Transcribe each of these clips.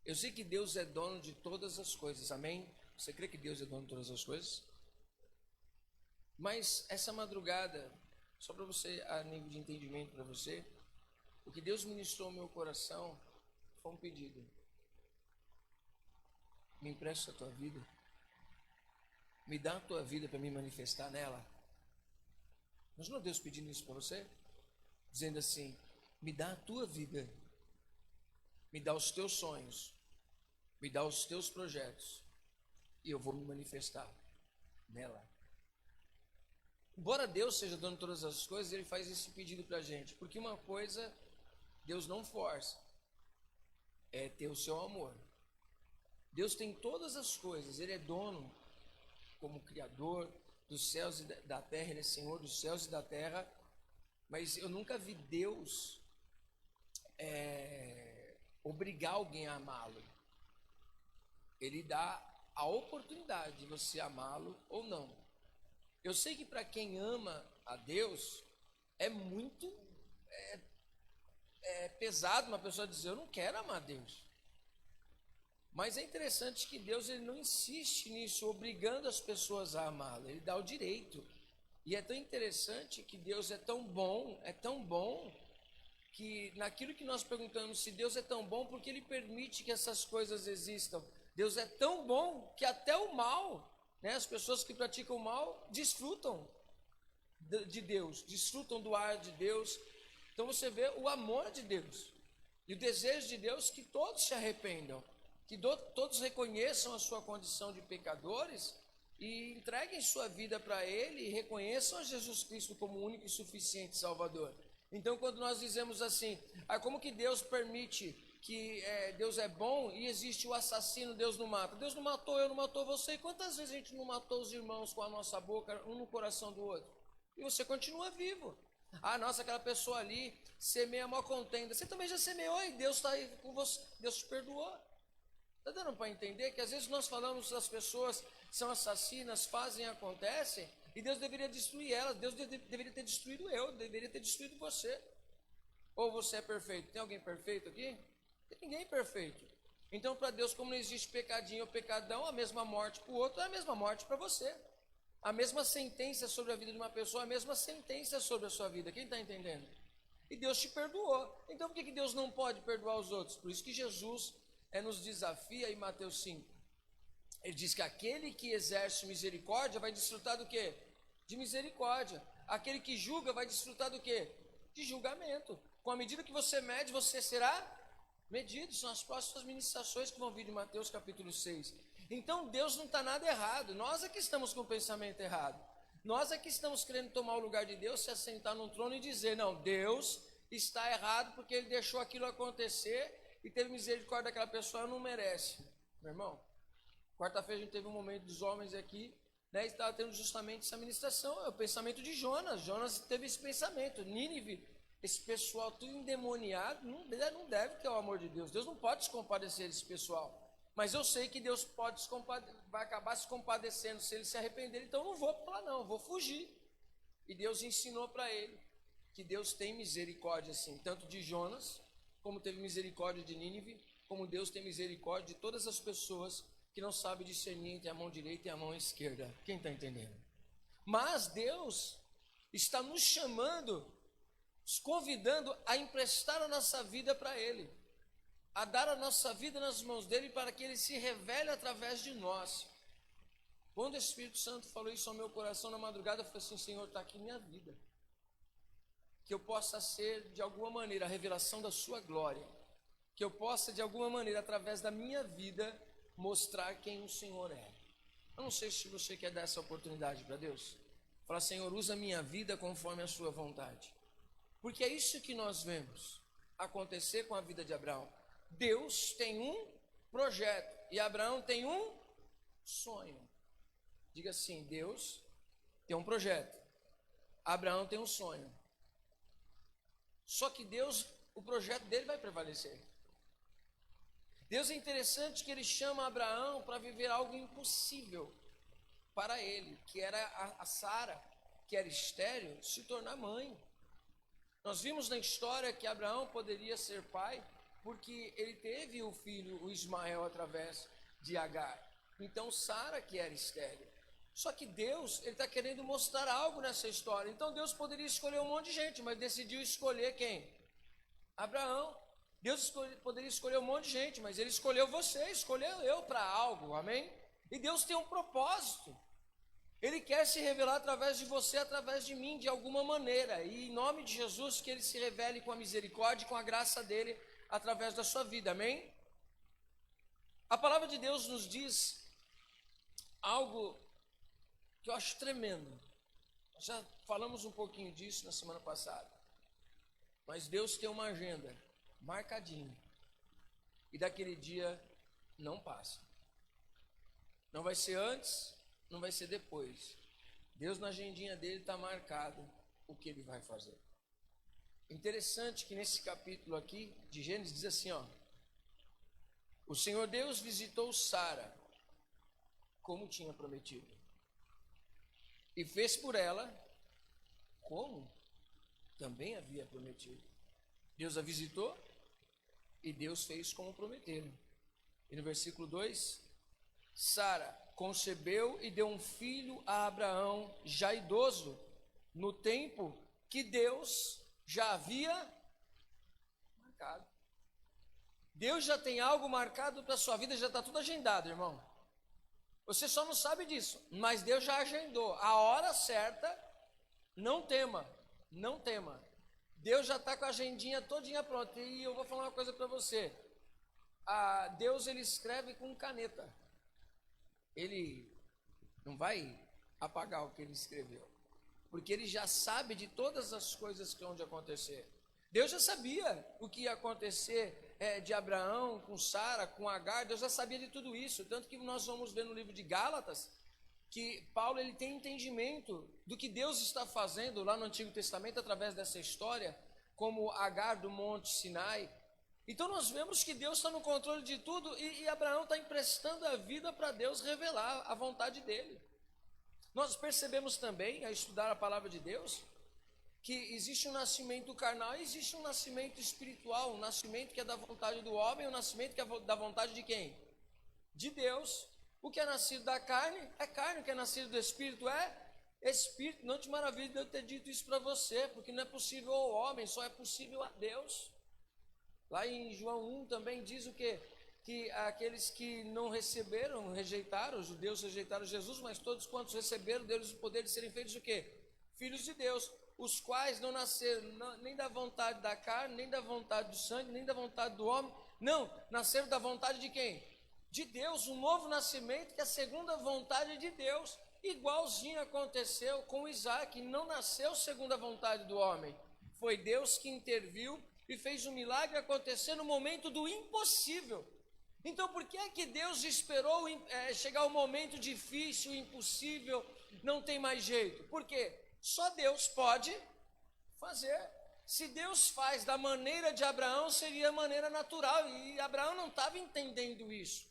Eu sei que Deus é dono de todas as coisas, amém? Você crê que Deus é dono de todas as coisas? Mas essa madrugada, só para você, a nível de entendimento para você, o que Deus ministrou ao meu coração foi um pedido. Me empresta a tua vida. Me dá a tua vida para me manifestar nela. Mas não é Deus pedindo isso para você? Dizendo assim, me dá a tua vida. Me dá os teus sonhos. Me dá os teus projetos. E eu vou me manifestar nela. Embora Deus seja dono de todas as coisas, Ele faz esse pedido para a gente. Porque uma coisa, Deus não força, é ter o seu amor. Deus tem todas as coisas, Ele é dono, como Criador dos céus e da terra, Ele é Senhor dos céus e da terra. Mas eu nunca vi Deus obrigar alguém a amá-lo. Ele dá a oportunidade de você amá-lo ou não. Eu sei que para quem ama a Deus, é muito pesado uma pessoa dizer, eu não quero amar a Deus. Mas é interessante que Deus ele não insiste nisso, obrigando as pessoas a amá-lo. Ele dá o direito. E é tão interessante que Deus é tão bom, que naquilo que nós perguntamos, se Deus é tão bom, porque Ele permite que essas coisas existam. Deus é tão bom que até o mal, né, as pessoas que praticam o mal, desfrutam de Deus, desfrutam do ar de Deus. Então você vê o amor de Deus e o desejo de Deus que todos se arrependam, que todos reconheçam a sua condição de pecadores e entreguem sua vida para Ele e reconheçam a Jesus Cristo como o único e suficiente Salvador. Então quando nós dizemos assim, como que Deus permite que Deus é bom e existe o assassino, Deus não mata? Deus não matou eu, não matou você. E quantas vezes a gente não matou os irmãos com a nossa boca, um no coração do outro? E você continua vivo. Nossa, aquela pessoa ali semeia uma contenda. Você também já semeou e Deus está aí com você. Deus te perdoou. Está dando para entender que às vezes nós falamos das pessoas que são assassinas, fazem, acontecem, e Deus deveria destruir elas. Deus deveria ter destruído eu, deveria ter destruído você. Ou você é perfeito? Tem alguém perfeito aqui? Não tem ninguém perfeito. Então para Deus, como não existe pecadinho ou pecadão, a mesma morte para o outro é a mesma morte para você. A mesma sentença sobre a vida de uma pessoa, a mesma sentença sobre a sua vida. Quem está entendendo? E Deus te perdoou. Então por que Deus não pode perdoar os outros? Por isso que Jesus nos desafia em Mateus 5. Ele diz que aquele que exerce misericórdia vai desfrutar do quê? De misericórdia. Aquele que julga vai desfrutar do quê? De julgamento. Com a medida que você mede, você será medido. São as próximas ministrações que vão vir de Mateus capítulo 6. Então Deus não está nada errado. Nós é que estamos com o pensamento errado. Nós é que estamos querendo tomar o lugar de Deus, se assentar num trono e dizer, não, Deus está errado porque Ele deixou aquilo acontecer e teve misericórdia daquela pessoa, não merece. Meu irmão, quarta-feira a gente teve um momento dos homens aqui, né, e estava tendo justamente essa ministração, é o pensamento de Jonas. Jonas teve esse pensamento, Nínive, esse pessoal tudo endemoniado, não deve ter o amor de Deus. Deus não pode se compadecer desse pessoal. Mas eu sei que Deus vai acabar se compadecendo se ele se arrepender, então eu não vou para lá não, eu vou fugir. E Deus ensinou para ele que Deus tem misericórdia assim, tanto de Jonas, como teve misericórdia de Nínive, como Deus tem misericórdia de todas as pessoas que não sabem discernir entre a mão direita e a mão esquerda. Quem está entendendo? Mas Deus está nos chamando, nos convidando a emprestar a nossa vida para Ele, a dar a nossa vida nas mãos dEle para que Ele se revele através de nós. Quando o Espírito Santo falou isso ao meu coração na madrugada, eu falei assim, Senhor, está aqui minha vida. Que eu possa ser, de alguma maneira, a revelação da sua glória. Que eu possa, de alguma maneira, através da minha vida, mostrar quem o Senhor é. Eu não sei se você quer dar essa oportunidade para Deus. Falar, Senhor, usa a minha vida conforme a sua vontade. Porque é isso que nós vemos acontecer com a vida de Abraão. Deus tem um projeto e Abraão tem um sonho. Diga assim, Deus tem um projeto, Abraão tem um sonho. Só que Deus, o projeto dele vai prevalecer. Deus é interessante que ele chama Abraão para viver algo impossível para ele, que era a Sara, que era estéril, se tornar mãe. Nós vimos na história que Abraão poderia ser pai porque ele teve o filho, o Ismael, através de Agar. Então Sara que era estéril. Só que Deus, ele está querendo mostrar algo nessa história. Então Deus poderia escolher um monte de gente, mas decidiu escolher quem? Abraão. Deus poderia escolher um monte de gente, mas ele escolheu você, escolheu eu para algo, amém? E Deus tem um propósito. Ele quer se revelar através de você, através de mim, de alguma maneira. E em nome de Jesus, que ele se revele com a misericórdia e com a graça dele através da sua vida, amém? A palavra de Deus nos diz algo que eu acho tremendo. Nós já falamos um pouquinho disso na semana passada. Mas Deus tem uma agenda marcadinha. E daquele dia não passa. Não vai ser antes, não vai ser depois. Deus na agendinha dele está marcado o que ele vai fazer. Interessante que nesse capítulo aqui de Gênesis diz assim, ó. O Senhor Deus visitou Sara, como tinha prometido. E fez por ela, como também havia prometido. Deus a visitou e Deus fez como prometeram. E no versículo 2, Sara concebeu e deu um filho a Abraão, já idoso, no tempo que Deus já havia marcado. Deus já tem algo marcado para a sua vida, já está tudo agendado, irmão. Você só não sabe disso, mas Deus já agendou. A hora certa, não tema, não tema. Deus já está com a agendinha todinha pronta. E eu vou falar uma coisa para você. Deus, ele escreve com caneta. Ele não vai apagar o que ele escreveu. Porque ele já sabe de todas as coisas que vão acontecer. Deus já sabia o que ia acontecer de Abraão, com Sara, com Agar. Deus já sabia de tudo isso. Tanto que nós vamos ver no livro de Gálatas, que Paulo ele tem entendimento do que Deus está fazendo lá no Antigo Testamento através dessa história, como Agar do Monte Sinai. Então nós vemos que Deus está no controle de tudo e Abraão está emprestando a vida para Deus revelar a vontade dele. Nós percebemos também, a estudar a palavra de Deus, que existe um nascimento carnal e existe um nascimento espiritual, um nascimento que é da vontade do homem, um nascimento que é da vontade de quem? De Deus. O que é nascido da carne é carne, o que é nascido do Espírito é Espírito. Não te maravilhe de eu ter dito isso para você, porque não é possível ao homem, só é possível a Deus. Lá em João 1 também diz o quê? Que aqueles que não receberam, rejeitaram, os judeus rejeitaram Jesus, mas todos quantos receberam, deles o poder de serem feitos o quê? Filhos de Deus, os quais não nasceram nem da vontade da carne, nem da vontade do sangue, nem da vontade do homem, não, nasceram da vontade de quem? De Deus, um novo nascimento que é a segunda vontade de Deus, igualzinho aconteceu com Isaac, não nasceu segundo a vontade do homem, foi Deus que interviu e fez um milagre acontecer no momento do impossível. Então por que é que Deus esperou chegar o momento difícil, impossível, não tem mais jeito? Por quê? Só Deus pode fazer. Se Deus faz da maneira de Abraão, seria a maneira natural, e Abraão não estava entendendo isso.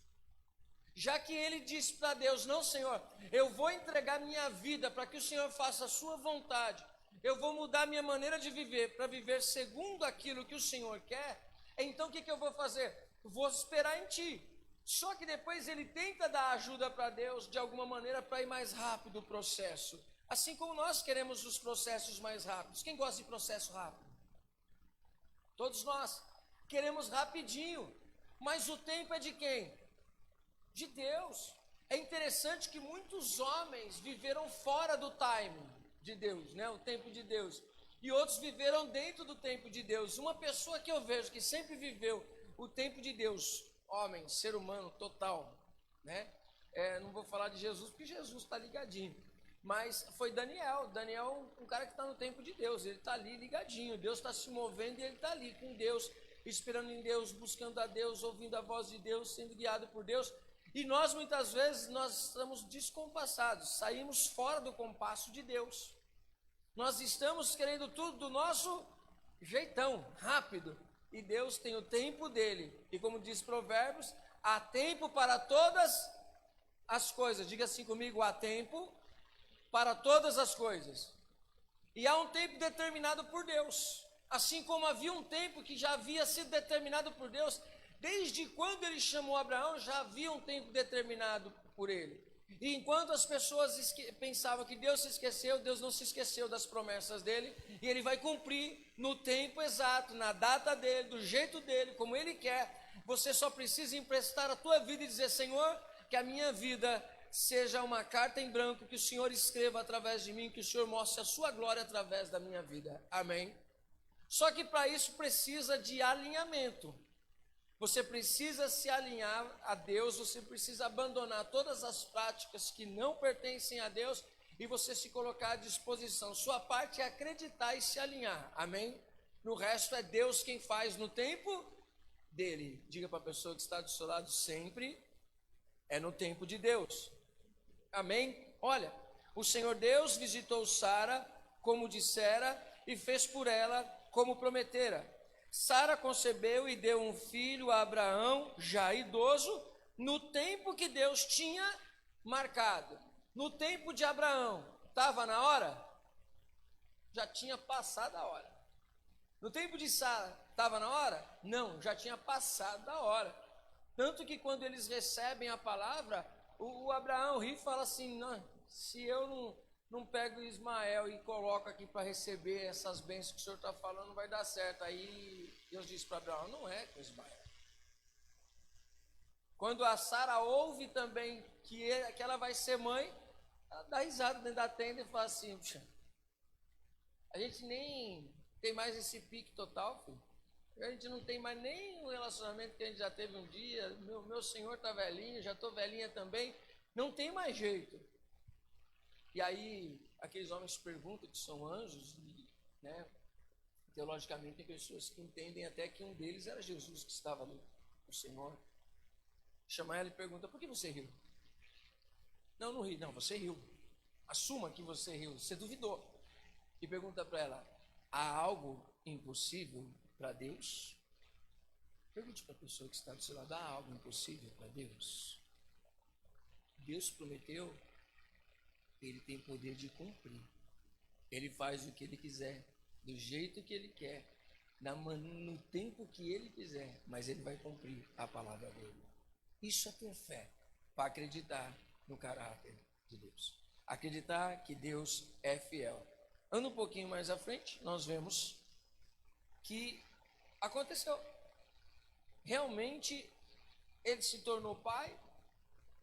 Já que ele disse para Deus, não Senhor, eu vou entregar minha vida para que o Senhor faça a sua vontade, eu vou mudar minha maneira de viver, para viver segundo aquilo que o Senhor quer, então o que eu vou fazer? Vou esperar em Ti. Só que depois ele tenta dar ajuda para Deus, de alguma maneira, para ir mais rápido o processo. Assim como nós queremos os processos mais rápidos. Quem gosta de processo rápido? Todos nós queremos rapidinho, mas o tempo é de quem? De Deus. É interessante que muitos homens viveram fora do timing de Deus, né? O tempo de Deus. E outros viveram dentro do tempo de Deus. Uma pessoa que eu vejo que sempre viveu o tempo de Deus, homem, ser humano total, né? Não vou falar de Jesus, porque Jesus está ligadinho. Mas foi Daniel, um cara que está no tempo de Deus, ele está ali ligadinho, Deus está se movendo e ele está ali com Deus, esperando em Deus, buscando a Deus, ouvindo a voz de Deus, sendo guiado por Deus. E nós muitas vezes nós estamos descompassados, saímos fora do compasso de Deus. Nós estamos querendo tudo do nosso jeitão, rápido, e Deus tem o tempo dele. E como diz Provérbios, há tempo para todas as coisas. Diga assim comigo, há tempo para todas as coisas. E há um tempo determinado por Deus. Assim como havia um tempo que já havia sido determinado por Deus, desde quando ele chamou Abraão, já havia um tempo determinado por ele. E enquanto as pessoas pensavam que Deus se esqueceu, Deus não se esqueceu das promessas dele, e ele vai cumprir no tempo exato, na data dele, do jeito dele, como ele quer. Você só precisa emprestar a tua vida e dizer: Senhor, que a minha vida seja uma carta em branco, que o Senhor escreva através de mim, que o Senhor mostre a sua glória através da minha vida. Amém? Só que para isso precisa de alinhamento. Você precisa se alinhar a Deus, você precisa abandonar todas as práticas que não pertencem a Deus e você se colocar à disposição. Sua parte é acreditar e se alinhar, amém? No resto é Deus quem faz no tempo dele. Diga para a pessoa que está do seu lado: sempre é no tempo de Deus, amém? Olha, o Senhor Deus visitou Sara como dissera e fez por ela como prometera. Sara concebeu e deu um filho a Abraão, já idoso, no tempo que Deus tinha marcado. No tempo de Abraão, estava na hora? Já tinha passado a hora. No tempo de Sara, estava na hora? Não, já tinha passado da hora. Tanto que quando eles recebem a palavra, o Abraão ri e fala assim: não, se eu não pego Ismael e coloco aqui para receber essas bênçãos que o senhor está falando, não vai dar certo. Aí Deus disse para Abraão: não é com Ismael. Quando a Sara ouve também que ela vai ser mãe, ela dá risada dentro da tenda e fala assim: puxa, a gente nem tem mais esse pique total, filho. A gente não tem mais nem o relacionamento que a gente já teve um dia. Meu senhor está velhinho, já estou velhinha também. Não tem mais jeito. E aí, aqueles homens perguntam que são anjos, e, né, teologicamente tem pessoas que entendem até que um deles era Jesus que estava ali, o Senhor. Chama ela e pergunta: por que você riu? Não, não ri. Não, você riu. Assuma que você riu, você duvidou. E pergunta para ela: há algo impossível para Deus? Pergunte para a pessoa que está do seu lado: há algo impossível para Deus? Deus prometeu, ele tem poder de cumprir. Ele faz o que ele quiser, do jeito que ele quer, no tempo que ele quiser, mas ele vai cumprir a palavra dele. Isso é ter fé, para acreditar no caráter de Deus. Acreditar que Deus é fiel. Anda um pouquinho mais à frente, nós vemos que aconteceu. Realmente, ele se tornou pai,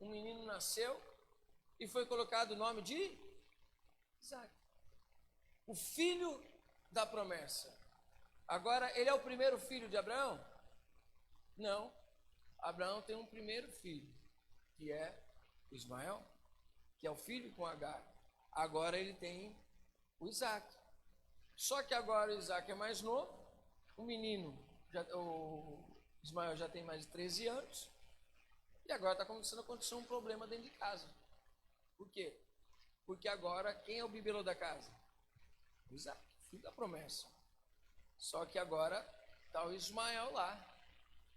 um menino nasceu, e foi colocado o nome de Isaac, o filho da promessa. Agora, ele é o primeiro filho de Abraão? Não. Abraão tem um primeiro filho, que é Ismael, que é o filho com Agar. Agora ele tem o Isaac. Só que agora o Isaac é mais novo, o menino, o Ismael já tem mais de 13 anos, e agora está começando a acontecer um problema dentro de casa. Por quê? Porque agora, quem é o bibelô da casa? O Isaac, filho da promessa. Só que agora está o Ismael lá.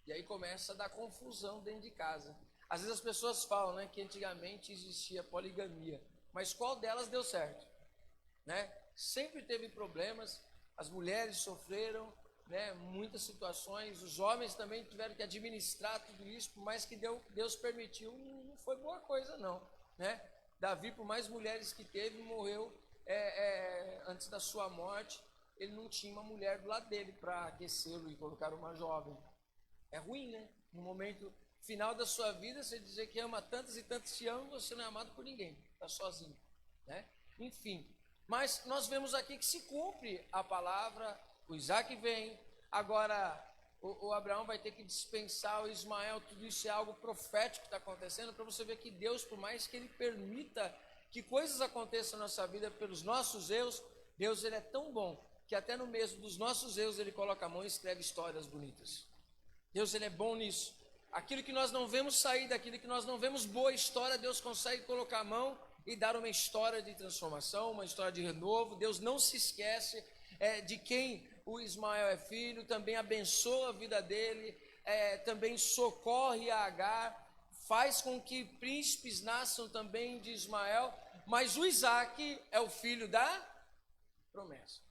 E aí começa a dar confusão dentro de casa. Às vezes as pessoas falam, né, que antigamente existia poligamia. Mas qual delas deu certo? Né? Sempre teve problemas, as mulheres sofreram, né, muitas situações, os homens também tiveram que administrar tudo isso, por mais que Deus permitiu, não foi boa coisa não, né? Davi, por mais mulheres que teve, morreu antes da sua morte. Ele não tinha uma mulher do lado dele para aquecê-lo e colocar uma jovem. É ruim, né? No momento final da sua vida, você dizer que ama tantas e tantas te amam, você não é amado por ninguém, está sozinho, né? Enfim, mas nós vemos aqui que se cumpre a palavra, o Isaac vem, agora o Abraão vai ter que dispensar o Ismael, tudo isso é algo profético que está acontecendo, para você ver que Deus, por mais que Ele permita que coisas aconteçam na nossa vida pelos nossos erros, Deus ele é tão bom, que até no mesmo dos nossos erros Ele coloca a mão e escreve histórias bonitas. Deus ele é bom nisso. Aquilo que nós não vemos sair, daquilo que nós não vemos boa história, Deus consegue colocar a mão e dar uma história de transformação, uma história de renovo. Deus não se esquece de quem o Ismael é filho, também abençoa a vida dele, também socorre a Agar, faz com que príncipes nasçam também de Ismael, mas o Isaac é o filho da promessa.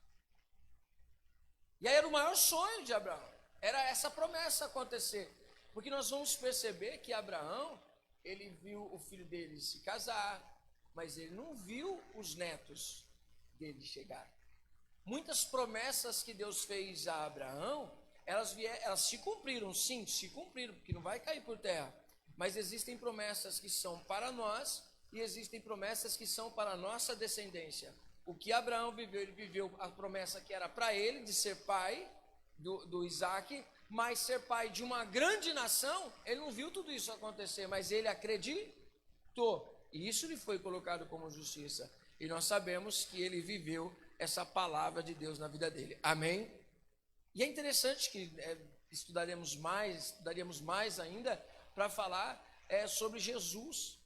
E aí era o maior sonho de Abraão, era essa promessa acontecer. Porque nós vamos perceber que Abraão, ele viu o filho dele se casar, mas ele não viu os netos dele chegar. Muitas promessas que Deus fez a Abraão, elas se cumpriram, sim, se cumpriram, porque não vai cair por terra. Mas existem promessas que são para nós e existem promessas que são para a nossa descendência. O que Abraão viveu, ele viveu a promessa que era para ele, de ser pai do Isaac, mas ser pai de uma grande nação, ele não viu tudo isso acontecer, mas ele acreditou. E isso lhe foi colocado como justiça. E nós sabemos que ele viveu essa palavra de Deus na vida dele. Amém? E é interessante que estudaríamos mais ainda para falar sobre Jesus.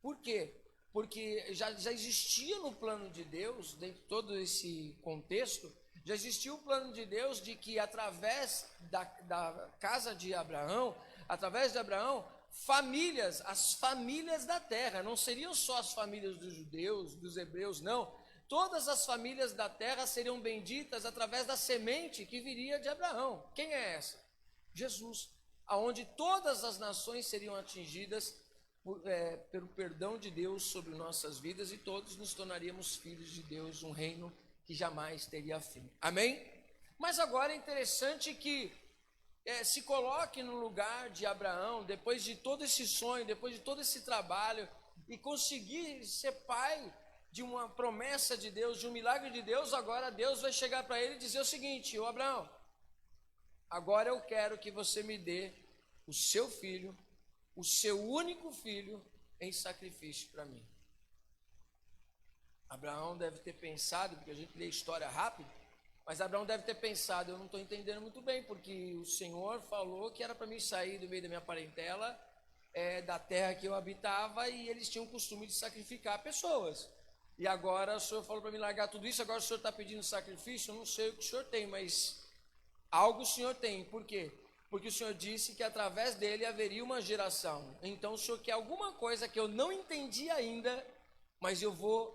Por quê? Porque já existia no plano de Deus, dentro de todo esse contexto, já existia o plano de Deus de que através da casa de Abraão, através de Abraão, as famílias da terra, não seriam só as famílias dos judeus, dos hebreus, não. Todas as famílias da terra seriam benditas através da semente que viria de Abraão. Quem é essa? Jesus, aonde todas as nações seriam atingidas pelo perdão de Deus sobre nossas vidas e todos nos tornaríamos filhos de Deus, um reino que jamais teria fim. Amém? Mas agora é interessante que se coloque no lugar de Abraão, depois de todo esse sonho, depois de todo esse trabalho, e conseguir ser pai de uma promessa de Deus, de um milagre de Deus. Agora Deus vai chegar para ele e dizer o seguinte: ô Abraão, agora eu quero que você me dê o seu filho, o seu único filho, em sacrifício para mim. Abraão deve ter pensado, porque a gente lê a história rápido, mas Abraão deve ter pensado: eu não estou entendendo muito bem, porque o Senhor falou que era para mim sair do meio da minha parentela, da terra que eu habitava, e eles tinham o costume de sacrificar pessoas. E agora o Senhor falou para me largar tudo isso, agora o Senhor está pedindo sacrifício. Eu não sei o que o Senhor tem, mas algo o Senhor tem. Por quê? Porque o Senhor disse que através dele haveria uma geração. Então o Senhor quer alguma coisa que eu não entendi ainda, mas eu vou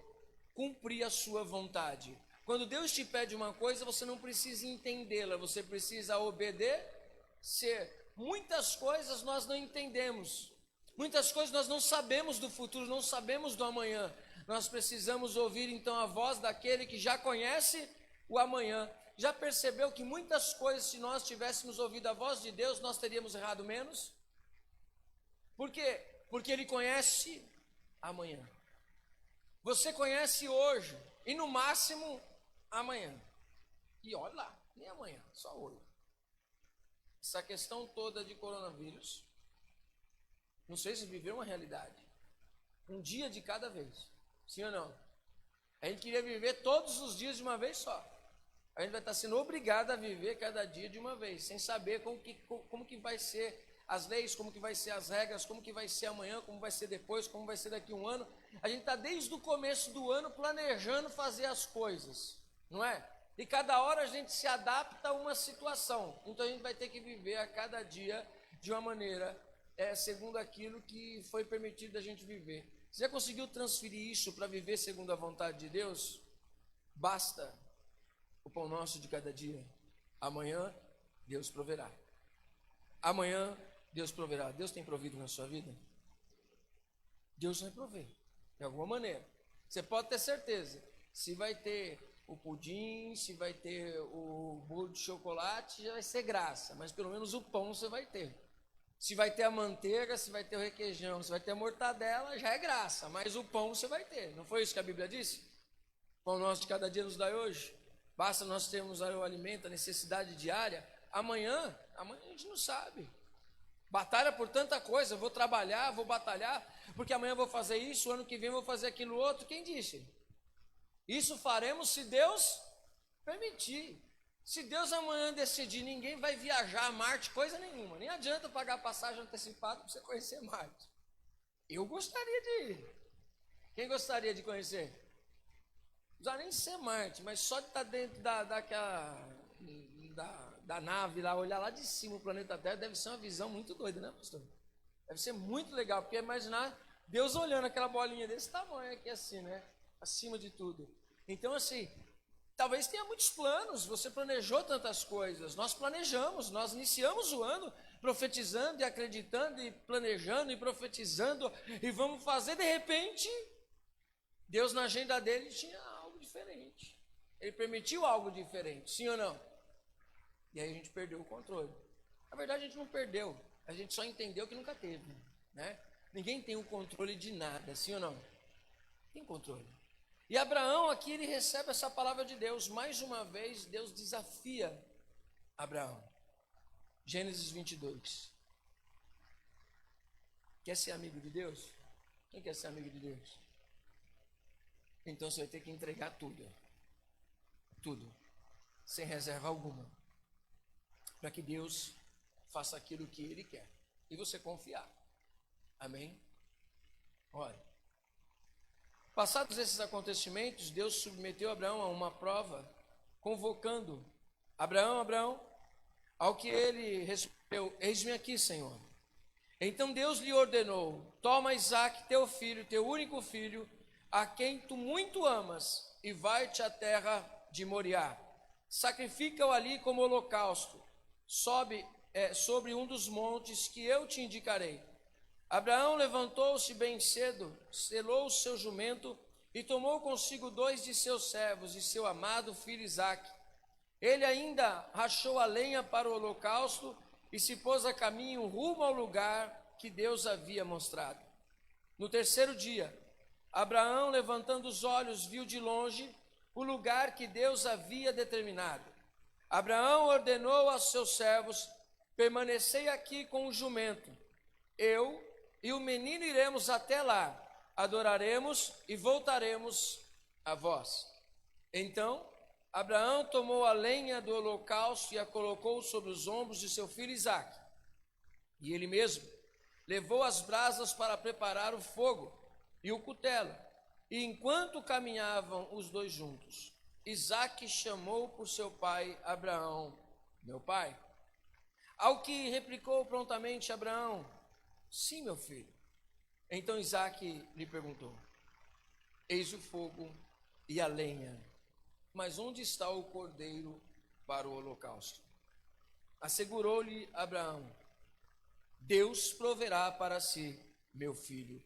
cumprir a sua vontade. Quando Deus te pede uma coisa, você não precisa entendê-la, você precisa obedecer. Muitas coisas nós não entendemos, muitas coisas nós não sabemos do futuro, não sabemos do amanhã. Nós precisamos ouvir então a voz daquele que já conhece o amanhã. Já percebeu que muitas coisas, se nós tivéssemos ouvido a voz de Deus, nós teríamos errado menos? Por quê? Porque Ele conhece amanhã. Você conhece hoje e no máximo amanhã. E olha lá, nem amanhã, só hoje. Essa questão toda de coronavírus, não sei se viveu uma realidade. Um dia de cada vez. Sim ou não? A gente queria viver todos os dias de uma vez só. A gente vai estar sendo obrigado a viver cada dia de uma vez, sem saber como que vai ser as leis, como que vai ser as regras, como que vai ser amanhã, como vai ser depois, como vai ser daqui a um ano. A gente está desde o começo do ano planejando fazer as coisas, não é? E cada hora a gente se adapta a uma situação. Então a gente vai ter que viver a cada dia de uma maneira segundo aquilo que foi permitido a gente viver. Você já conseguiu transferir isso para viver segundo a vontade de Deus? Basta o pão nosso de cada dia. Amanhã Deus proverá. Amanhã Deus proverá. Deus tem provido na sua vida? Deus vai prover, de alguma maneira. Você pode ter certeza. Se vai ter o pudim, se vai ter o bolo de chocolate, já vai ser graça. Mas pelo menos o pão você vai ter. Se vai ter a manteiga, se vai ter o requeijão, se vai ter a mortadela, já é graça. Mas o pão você vai ter. Não foi isso que a Bíblia disse? O pão nosso de cada dia nos dai hoje. Basta nós termos o alimento, a necessidade diária. Amanhã a gente não sabe. Batalha por tanta coisa. Eu vou trabalhar, vou batalhar, porque amanhã eu vou fazer isso, o ano que vem eu vou fazer aquilo outro. Quem disse? Isso faremos se Deus permitir. Se Deus amanhã decidir, ninguém vai viajar a Marte, coisa nenhuma. Nem adianta pagar passagem antecipada para você conhecer Marte. Eu gostaria de ir. Quem gostaria de conhecer? Não precisa nem ser Marte, mas só de estar dentro da nave lá, olhar lá de cima o planeta Terra, deve ser uma visão muito doida, né, pastor? Deve ser muito legal, porque imaginar Deus olhando aquela bolinha desse tamanho aqui assim, né? Acima de tudo. Então, assim, Talvez tenha muitos planos, você planejou tantas coisas. Nós planejamos, nós iniciamos o ano profetizando e acreditando e planejando e profetizando e vamos fazer. De repente, Deus na agenda dele tinha algo diferente. Ele permitiu algo diferente, sim ou não? E aí a gente perdeu o controle. Na verdade, a gente não perdeu, a gente só entendeu que nunca teve, né? Ninguém tem o controle de nada, sim ou não? Tem controle. E Abraão aqui, ele recebe essa palavra de Deus. Mais uma vez, Deus desafia Abraão. Gênesis 22. Quer ser amigo de Deus? Quem quer ser amigo de Deus? Então você vai ter que entregar tudo. Tudo. Sem reserva alguma. Para que Deus faça aquilo que Ele quer. E você confiar. Amém? Olha. Passados esses acontecimentos, Deus submeteu Abraão a uma prova, convocando Abraão, Abraão, ao que ele respondeu: eis-me aqui, Senhor. Então Deus lhe ordenou: toma Isaque, teu filho, teu único filho, a quem tu muito amas, e vai-te à terra de Moriá. Sacrifica-o ali como holocausto, sobre um dos montes que eu te indicarei. Abraão levantou-se bem cedo, selou o seu jumento e tomou consigo 2 de seus servos e seu amado filho Isaque. Ele ainda rachou a lenha para o holocausto e se pôs a caminho rumo ao lugar que Deus havia mostrado. No terceiro dia, Abraão, levantando os olhos, viu de longe o lugar que Deus havia determinado. Abraão ordenou aos seus servos: permanecei aqui com o jumento. Eu e o menino iremos até lá, adoraremos e voltaremos a vós. Então, Abraão tomou a lenha do holocausto e a colocou sobre os ombros de seu filho Isaque. E ele mesmo levou as brasas para preparar o fogo e o cutelo. E enquanto caminhavam os dois juntos, Isaque chamou por seu pai Abraão: meu pai. Ao que replicou prontamente Abraão: sim, meu filho. Então Isaque lhe perguntou: eis o fogo e a lenha, mas onde está o cordeiro para o holocausto? Assegurou-lhe Abraão: Deus proverá para si, meu filho,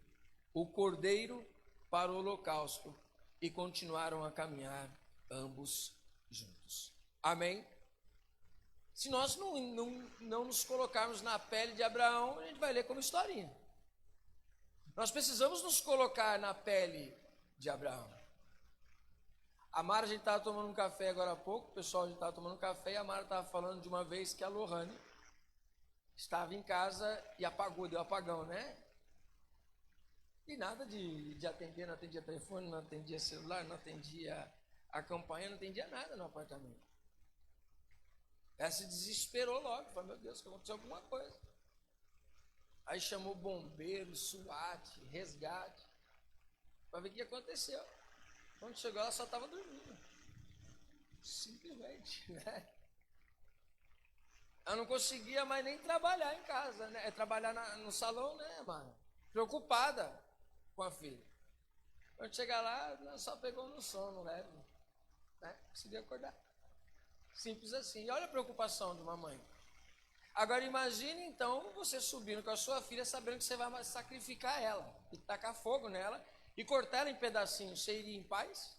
o cordeiro para o holocausto. E continuaram a caminhar ambos juntos. Amém? Se nós não nos colocarmos na pele de Abraão, a gente vai ler como historinha. Nós precisamos nos colocar na pele de Abraão. A Mara, a gente estava tomando um café agora há pouco, o pessoal, a gente estava tomando um café, e a Mara estava falando de uma vez que a Lohane estava em casa e apagou, deu apagão, né? E nada de atender, não atendia telefone, não atendia celular, não atendia a campanha, não atendia nada no apartamento. Ela se desesperou logo, falou: meu Deus, aconteceu alguma coisa. Aí chamou bombeiro, SWAT, resgate, para ver o que aconteceu. Quando chegou, ela só estava dormindo. Simplesmente, né? Ela não conseguia mais nem trabalhar em casa, né? Trabalhar no salão, né, mano? Preocupada com a filha. Quando chegar lá, ela só pegou no sono, né? Conseguia acordar. Simples assim. E olha a preocupação de uma mãe. Agora imagine então você subindo com a sua filha, sabendo que você vai sacrificar ela e tacar fogo nela e cortar ela em pedacinhos. Você iria em paz?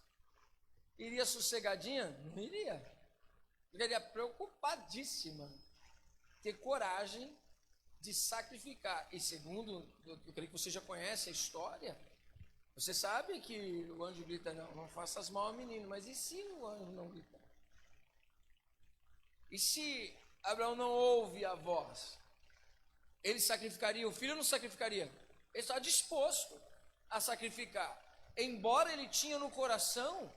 Iria sossegadinha? Não iria. Iria preocupadíssima. Ter coragem de sacrificar. E segundo, eu creio que você já conhece a história, você sabe que o anjo grita: não faças mal ao menino. Mas e se o anjo não grita? E se Abraão não ouve a voz? Ele sacrificaria o filho ou não sacrificaria? Ele estava disposto a sacrificar, embora ele tinha no coração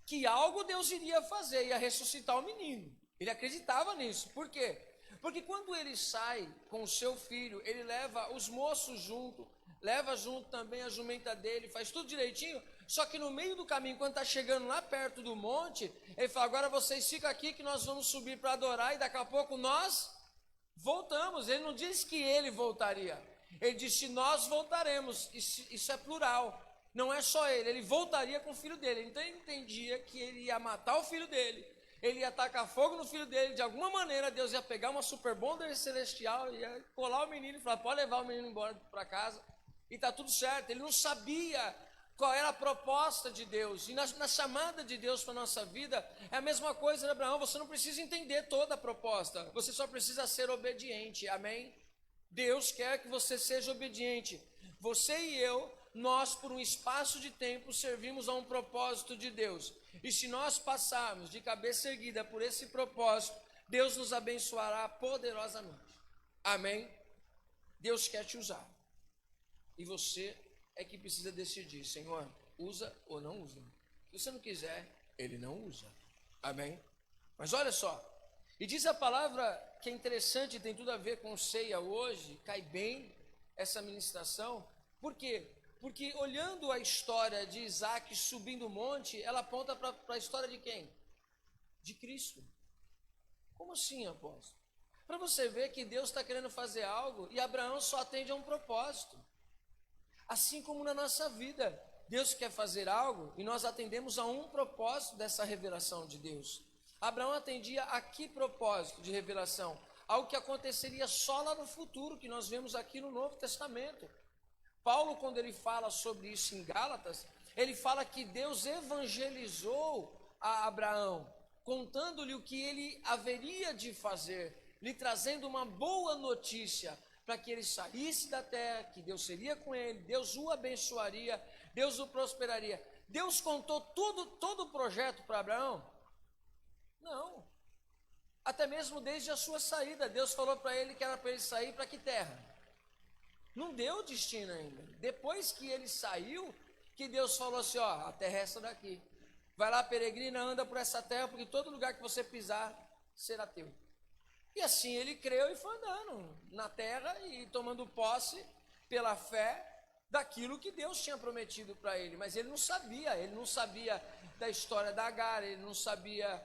que algo Deus iria fazer, ia ressuscitar o menino. Ele acreditava nisso. Por quê? Porque quando ele sai com o seu filho, ele leva os moços junto, leva junto também a jumenta dele, faz tudo direitinho. Só que no meio do caminho, quando está chegando lá perto do monte, ele fala: agora vocês ficam aqui que nós vamos subir para adorar, e daqui a pouco nós voltamos. Ele não disse que ele voltaria, ele disse: nós voltaremos. Isso é plural. Não é só ele voltaria com o filho dele. Então ele entendia que ele ia matar o filho dele, ele ia tacar fogo no filho dele, de alguma maneira Deus ia pegar uma super bonder celestial, ia colar o menino e falar, pode levar o menino embora para casa, e está tudo certo. Ele não sabia qual era a proposta de Deus, e na chamada de Deus para a nossa vida, é a mesma coisa, né, Abraão? Você não precisa entender toda a proposta, você só precisa ser obediente, amém? Deus quer que você seja obediente. Você e eu, nós por um espaço de tempo servimos a um propósito de Deus, e se nós passarmos de cabeça erguida por esse propósito, Deus nos abençoará poderosamente, amém? Deus quer te usar, e você é que precisa decidir, Senhor, usa ou não usa. Se você não quiser, Ele não usa, amém? Mas olha só, e diz a palavra que é interessante, tem tudo a ver com ceia hoje, cai bem essa ministração. Por quê? Porque olhando a história de Isaac subindo o monte, ela aponta para a história de quem? De Cristo. Como assim, apóstolo? Para você ver que Deus está querendo fazer algo e Abraão só atende a um propósito. Assim como na nossa vida, Deus quer fazer algo e nós atendemos a um propósito dessa revelação de Deus. Abraão atendia a que propósito de revelação? Algo que aconteceria só lá no futuro, que nós vemos aqui no Novo Testamento. Paulo, quando ele fala sobre isso em Gálatas, ele fala que Deus evangelizou a Abraão, contando-lhe o que ele haveria de fazer, lhe trazendo uma boa notícia, para que ele saísse da terra, que Deus seria com ele, Deus o abençoaria, Deus o prosperaria. Deus contou todo o projeto para Abraão? Não. Até mesmo desde a sua saída, Deus falou para ele que era para ele sair para que terra? Não deu destino ainda. Depois que ele saiu, que Deus falou assim, ó, a terra é essa daqui. Vai lá, peregrina, anda por essa terra, porque todo lugar que você pisar será teu. E assim ele creu e foi andando na terra e tomando posse pela fé daquilo que Deus tinha prometido para ele. Mas ele não sabia da história da Agar, ele não sabia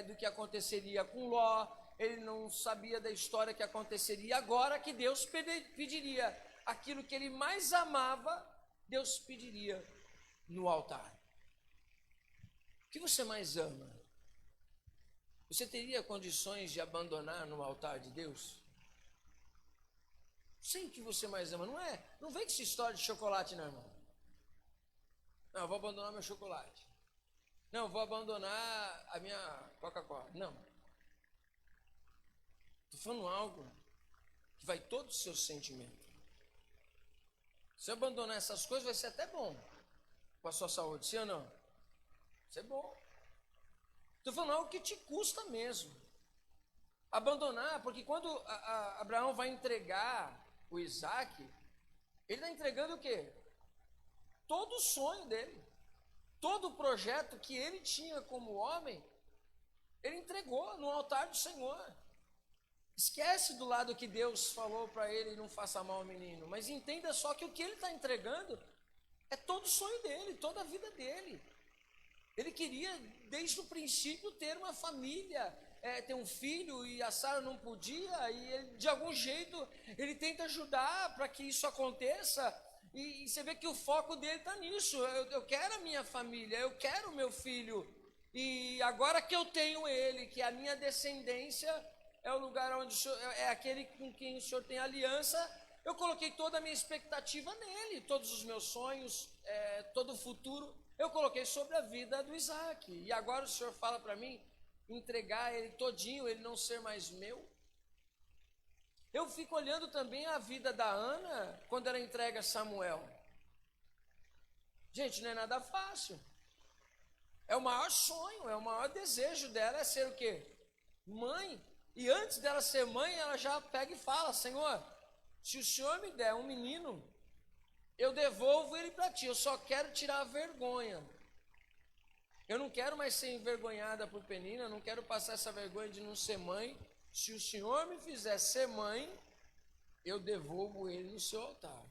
do que aconteceria com Ló, ele não sabia da história que aconteceria agora, que Deus pediria aquilo que ele mais amava, Deus pediria no altar. O que você mais ama? Você teria condições de abandonar no altar de Deus? Sei o que você mais ama, não é? Não vem com essa história de chocolate, não, irmão. Não, eu vou abandonar meu chocolate. Não, eu vou abandonar a minha Coca-Cola. Não. Estou falando algo que vai todo o seu sentimento. Se eu abandonar essas coisas, vai ser até bom com a sua saúde, sim ou não? Vai ser bom. Estou falando algo que te custa mesmo. Abandonar, porque quando Abraão vai entregar o Isaac, ele está entregando o quê? Todo o sonho dele. Todo o projeto que ele tinha como homem, ele entregou no altar do Senhor. Esquece do lado que Deus falou para ele, não faça mal ao menino, mas entenda só que o que ele está entregando é todo o sonho dele, toda a vida dele. Ele queria, desde o princípio, ter uma família, ter um filho, e a Sara não podia, e ele, de algum jeito, ele tenta ajudar para que isso aconteça, e você vê que o foco dele está nisso. Eu quero a minha família, eu quero o meu filho, e agora que eu tenho ele, que a minha descendência é o lugar onde o Senhor, é aquele com quem o Senhor tem aliança, eu coloquei toda a minha expectativa nele, todos os meus sonhos, todo o futuro, eu coloquei sobre a vida do Isaac. E agora o Senhor fala para mim entregar ele todinho, ele não ser mais meu. Eu fico olhando também a vida da Ana quando ela entrega Samuel. Gente, não é nada fácil. É o maior sonho, é o maior desejo dela, é ser o quê? Mãe. E antes dela ser mãe, ela já pega e fala, Senhor, se o Senhor me der um menino, eu devolvo ele para ti, eu só quero tirar a vergonha. Eu não quero mais ser envergonhada por Penina, eu não quero passar essa vergonha de não ser mãe. Se o Senhor me fizer ser mãe, eu devolvo ele no seu altar.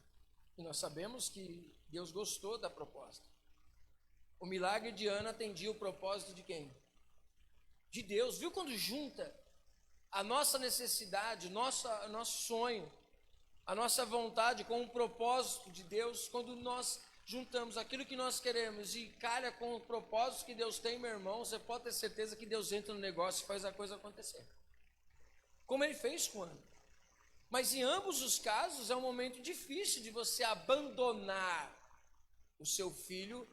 E nós sabemos que Deus gostou da proposta. O milagre de Ana atendia o propósito de quem? De Deus. Viu quando junta a nossa necessidade, nosso sonho, a nossa vontade com o propósito de Deus, quando nós juntamos aquilo que nós queremos e calha com os propósitos que Deus tem, meu irmão, você pode ter certeza que Deus entra no negócio e faz a coisa acontecer. Como Ele fez com Ana. Mas em ambos os casos é um momento difícil de você abandonar o seu filho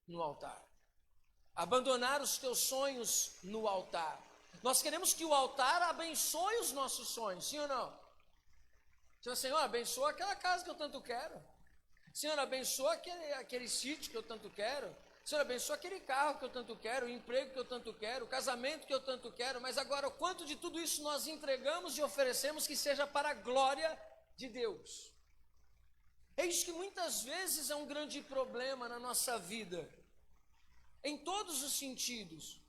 no altar. Abandonar os teus sonhos no altar. Nós queremos que o altar abençoe os nossos sonhos, sim ou não? Senhor, Senhor, abençoa aquela casa que eu tanto quero. Senhor, abençoa aquele sítio que eu tanto quero. Senhor, abençoa aquele carro que eu tanto quero, o emprego que eu tanto quero, o casamento que eu tanto quero. Mas agora, o quanto de tudo isso nós entregamos e oferecemos que seja para a glória de Deus? É isso que muitas vezes é um grande problema na nossa vida. Em todos os sentidos.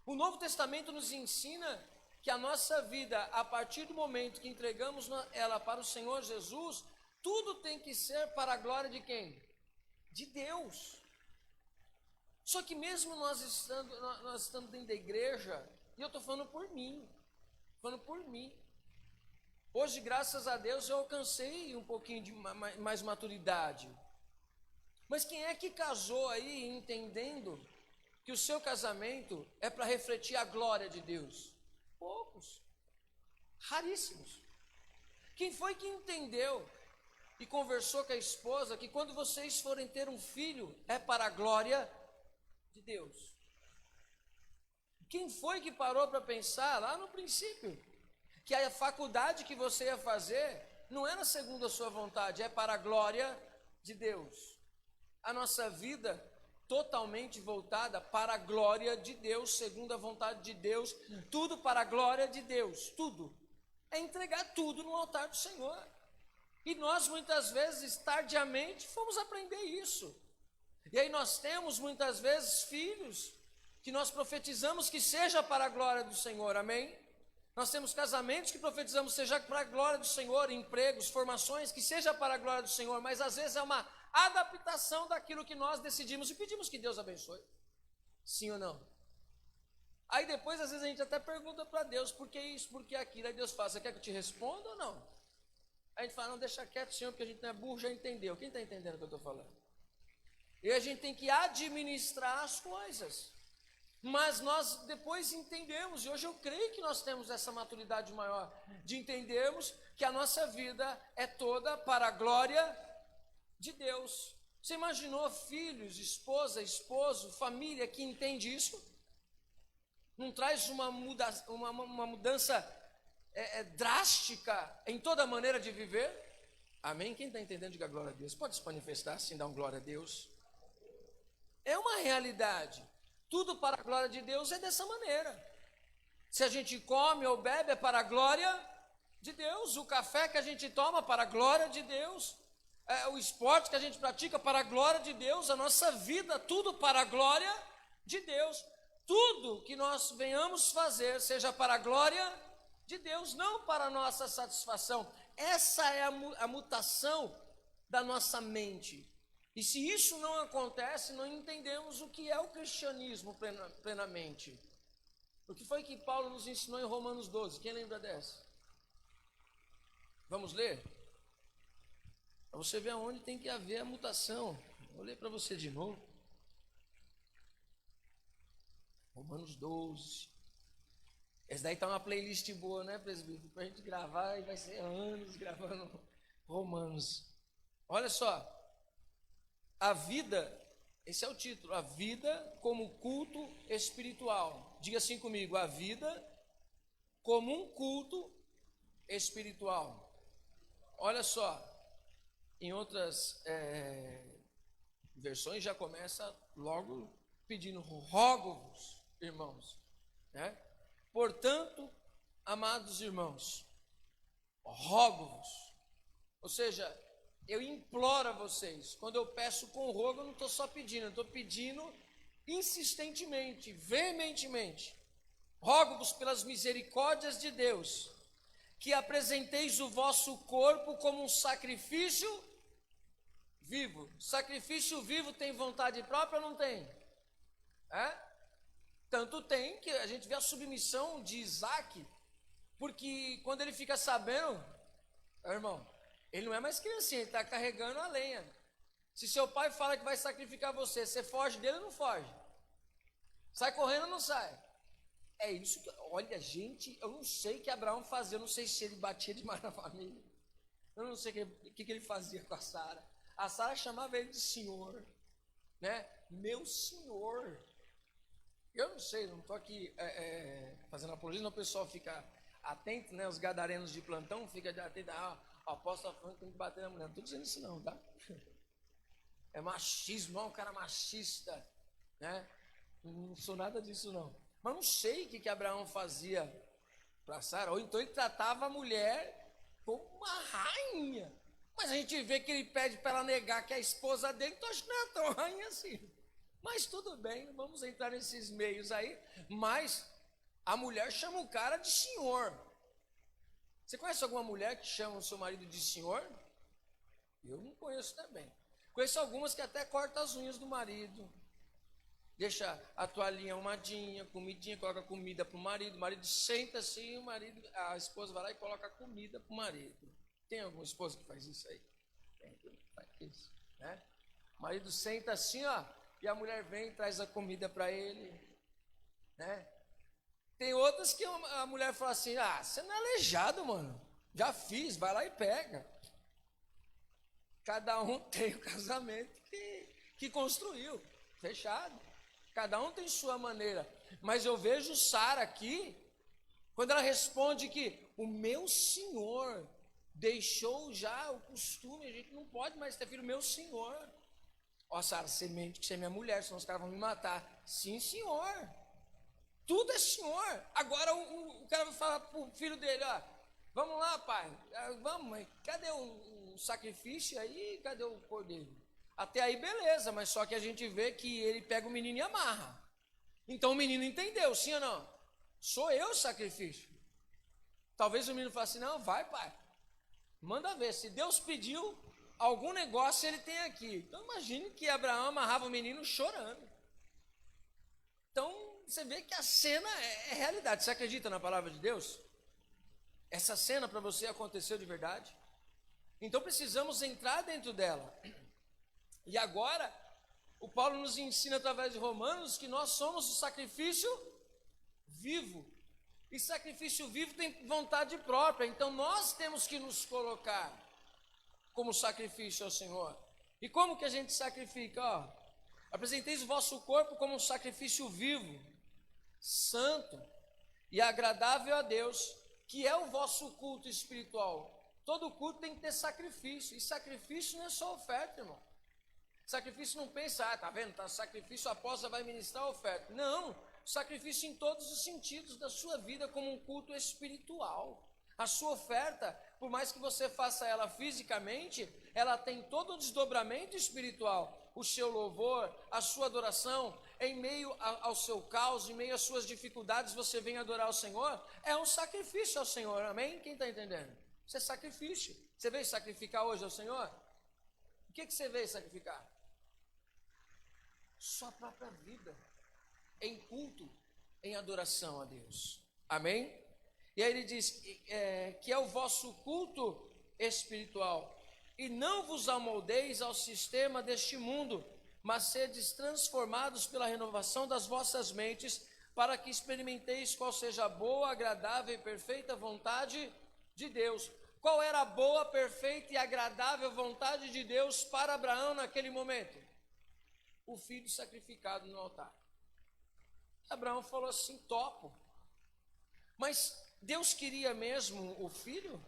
O Novo Testamento nos ensina que a nossa vida, a partir do momento que entregamos ela para o Senhor Jesus, tudo tem que ser para a glória de quem? De Deus. Só que mesmo nós estando dentro da igreja, e eu estou falando por mim, hoje, graças a Deus, eu alcancei um pouquinho de mais maturidade. Mas quem é que casou aí entendendo que o seu casamento é para refletir a glória de Deus? Poucos, raríssimos. Quem foi que entendeu e conversou com a esposa que quando vocês forem ter um filho é para a glória de Deus? Quem foi que parou para pensar lá no princípio que a faculdade que você ia fazer não era segundo a sua vontade, é para a glória de Deus? A nossa vida totalmente voltada para a glória de Deus, segundo a vontade de Deus, tudo para a glória de Deus, tudo. É entregar tudo no altar do Senhor. E nós muitas vezes, tardiamente, fomos aprender isso. E aí nós temos muitas vezes filhos que nós profetizamos que seja para a glória do Senhor, amém? Nós temos casamentos que profetizamos seja para a glória do Senhor, empregos, formações, que seja para a glória do Senhor, mas às vezes é uma adaptação daquilo que nós decidimos e pedimos que Deus abençoe. Sim ou não? Aí depois, às vezes, a gente até pergunta para Deus, por que isso, por que aquilo? Aí Deus fala, você quer que eu te responda ou não? Aí a gente fala, não, deixa quieto, Senhor, porque a gente não é burro, já entendeu. Quem está entendendo o que eu estou falando? E a gente tem que administrar as coisas. Mas nós depois entendemos, e hoje eu creio que nós temos essa maturidade maior, de entendermos que a nossa vida é toda para a glória de Deus. Você imaginou filhos, esposa, esposo, família que entende isso? Não traz uma mudança drástica em toda a maneira de viver? Amém? Quem está entendendo, diga glória a Deus. Pode se manifestar assim, dar um glória a Deus. É uma realidade. Tudo para a glória de Deus é dessa maneira. Se a gente come ou bebe é para a glória de Deus. O café que a gente toma para a glória de Deus. O esporte que a gente pratica para a glória de Deus. A nossa vida, tudo para a glória de Deus. Tudo que nós venhamos fazer seja para a glória de Deus, não para a nossa satisfação. Essa é a mutação da nossa mente. E se isso não acontece, não entendemos o que é o cristianismo plenamente. O que foi que Paulo nos ensinou em Romanos 12? Quem lembra dessa? Vamos ler? Para você ver aonde tem que haver a mutação. Vou ler para você de novo. Romanos 12. Essa daí tá uma playlist boa, né, presbítero? Para a gente gravar, e vai ser anos gravando Romanos. Olha só. A vida, esse é o título, a vida como culto espiritual. Diga assim comigo, a vida como um culto espiritual. Olha só, em outras versões já começa logo pedindo, rogo-vos, irmãos, né? Portanto, amados irmãos, rogo-vos, ou seja, eu imploro a vocês. Quando eu peço com rogo, eu não estou só pedindo, eu estou pedindo insistentemente, veementemente. Rogo-vos pelas misericórdias de Deus, que apresenteis o vosso corpo como um sacrifício vivo. Sacrifício vivo tem vontade própria ou não tem? Tanto tem que a gente vê a submissão de Isaac, porque quando ele fica sabendo, irmão, ele não é mais criancinha, ele está carregando a lenha. Se seu pai fala que vai sacrificar você, você foge dele ou não foge? Sai correndo ou não sai? É isso que, olha, gente, eu não sei o que Abraão fazia, eu não sei se ele batia demais na família. Eu não sei o que ele fazia com a Sara. A Sara chamava ele de senhor, né? Meu senhor. Eu não sei, não estou aqui fazendo apologia, o pessoal fica atento, né? Os gadarenos de plantão ficam atentos. O apóstolo falando que tem que bater na mulher. Não estou dizendo isso não, tá? É machismo, é um cara machista, né? Não sou nada disso não. Mas não sei o que Abraão fazia para Sara, ou então ele tratava a mulher como uma rainha. Mas a gente vê que ele pede para ela negar que é a esposa dele, então acho que não é tão rainha assim. Mas tudo bem, vamos entrar nesses meios aí. Mas a mulher chama o cara de senhor. Você conhece alguma mulher que chama o seu marido de senhor? Eu não conheço também. Conheço algumas que até cortam as unhas do marido. Deixa a toalhinha arrumadinha, comidinha, coloca comida para o marido senta assim, a esposa vai lá e coloca comida para o marido. Tem alguma esposa que faz isso aí? Tem, faz isso, né? O marido senta assim, ó, e a mulher vem e traz a comida para ele, né? Tem outras que a mulher fala assim, você não é aleijado, mano, já fiz, vai lá e pega. Cada um tem o casamento que construiu, fechado. Cada um tem sua maneira. Mas eu vejo Sara aqui, quando ela responde que o meu senhor deixou já o costume, a gente não pode mais ter filho, meu senhor. Ó, Sara, você mente que você é minha mulher, senão os caras vão me matar. Sim, senhor. Tudo é senhor. Agora o cara vai falar pro filho dele, ó, vamos lá, pai, vamos, mãe, cadê o sacrifício aí? Cadê o cordeiro? Até aí beleza, mas só que a gente vê que ele pega o menino e amarra. Então o menino entendeu, sim ou não? Sou eu o sacrifício. Talvez o menino fale assim, não, vai pai, manda ver, se Deus pediu algum negócio ele tem aqui. Então imagine que Abraão amarrava o menino chorando. Então você vê que a cena é realidade. Você acredita na palavra de Deus? Essa cena para você aconteceu de verdade? Então precisamos entrar dentro dela. E agora, o Paulo nos ensina através de Romanos que nós somos o sacrifício vivo. E sacrifício vivo tem vontade própria. Então nós temos que nos colocar como sacrifício ao Senhor. E como que a gente sacrifica? Apresenteis o vosso corpo como um sacrifício vivo, santo e agradável a Deus, que é o vosso culto espiritual. Todo culto tem que ter sacrifício. E sacrifício não é só oferta, irmão. Sacrifício não pensa, tá vendo? Tá, sacrifício, a apóstola vai ministrar a oferta. Não, sacrifício em todos os sentidos da sua vida, como um culto espiritual. A sua oferta, por mais que você faça ela fisicamente, ela tem todo o desdobramento espiritual. O seu louvor, a sua adoração, em meio ao seu caos, em meio às suas dificuldades, você vem adorar o Senhor, é um sacrifício ao Senhor, amém? Quem está entendendo? Isso é sacrifício. Você veio sacrificar hoje ao Senhor? O que você veio sacrificar? Sua própria vida, em culto, em adoração a Deus, amém? E aí ele diz que é o vosso culto espiritual, e não vos amoldeis ao sistema deste mundo, mas sedes transformados pela renovação das vossas mentes, para que experimenteis qual seja a boa, agradável e perfeita vontade de Deus. Qual era a boa, perfeita e agradável vontade de Deus para Abraão naquele momento? O filho sacrificado no altar. Abraão falou assim, topo. Mas Deus queria mesmo o filho?